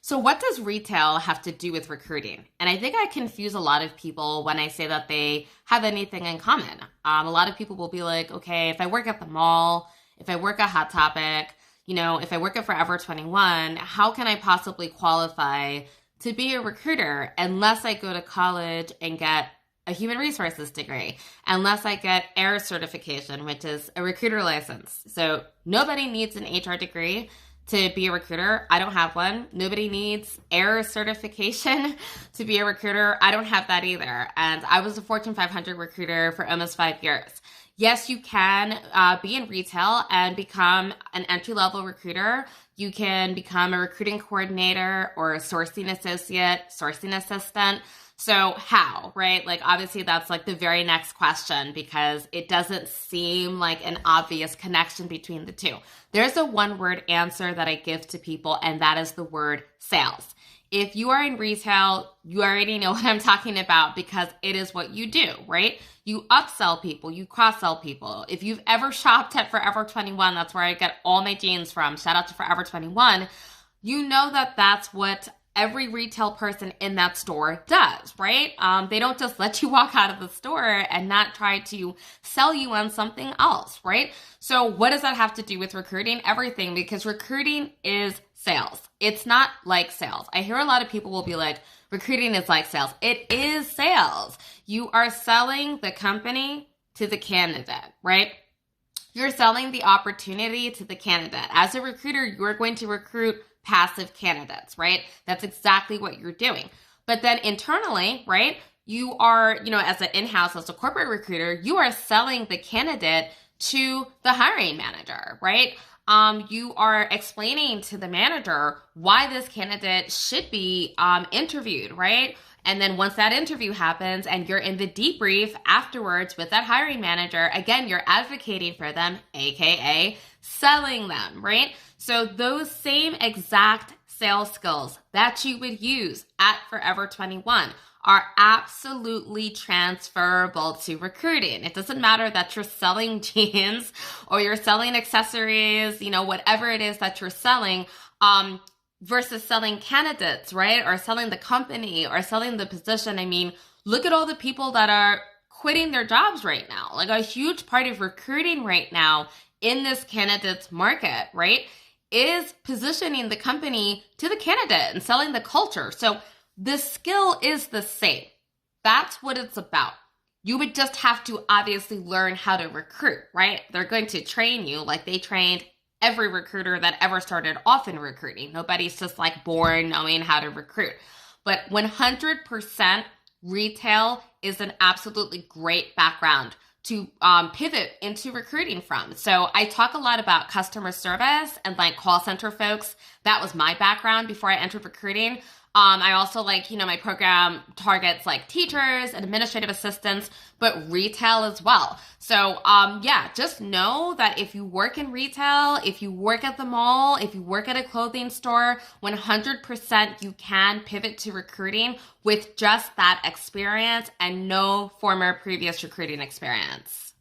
So what does retail have to do with recruiting? And I think I confuse a lot of people when I say that they have anything in common. A lot of people will be like, okay, if I work at the mall, if I work at Hot Topic, if I work at Forever 21, how can I possibly qualify to be a recruiter unless I go to college and get a human resources degree, unless I get AIR certification, which is a recruiter license. So nobody needs an HR degree to be a recruiter. I don't have one. Nobody needs AIR certification to be a recruiter. I don't have that either. And I was a Fortune 500 recruiter for almost 5 years. Yes, you can be in retail and become an entry-level recruiter. You can become a recruiting coordinator or a sourcing associate, sourcing assistant. So how, right? Like, obviously that's like the very next question because it doesn't seem like an obvious connection between the two. There's a one-word answer that I give to people, and that is the word sales. If you are in retail, you already know what I'm talking about because it is what you do, right? You upsell people, you cross-sell people. If you've ever shopped at Forever 21, that's where I get all my jeans from. Shout out to Forever 21. You know that that's what every retail person in that store does, right? They don't just let you walk out of the store and not try to sell you on something else, right? So what does that have to do with recruiting? Everything, because recruiting is sales. It's not like sales. I hear a lot of people will be like, recruiting is like sales. It is sales. You are selling the company to the candidate, right? You're selling the opportunity to the candidate. As a recruiter, you're going to recruit passive candidates, right? That's exactly what you're doing. But then internally, right, you are, as an in-house, as a corporate recruiter, you are selling the candidate to the hiring manager, right? You are explaining to the manager why this candidate should be interviewed, right? And then once that interview happens and you're in the debrief afterwards with that hiring manager, again, you're advocating for them, AKA selling them, right? So those same exact sales skills that you would use at Forever 21 are absolutely transferable to recruiting. It doesn't matter that you're selling jeans or you're selling accessories, whatever it is that you're selling, versus selling candidates, right? Or selling the company or selling the position. I mean, look at all the people that are quitting their jobs right now. Like, a huge part of recruiting right now in this candidates market, right, is positioning the company to the candidate and selling the culture. So the skill is the same. That's what it's about. You would just have to obviously learn how to recruit, right? They're going to train you like they trained every recruiter that ever started off in recruiting. Nobody's just like born knowing how to recruit. But 100% retail is an absolutely great background to pivot into recruiting from. So I talk a lot about customer service and like call center folks. That was my background before I entered recruiting. I also my program targets like teachers and administrative assistants, but retail as well. So just know that if you work in retail, if you work at the mall, if you work at a clothing store, 100% you can pivot to recruiting with just that experience and no former previous recruiting experience.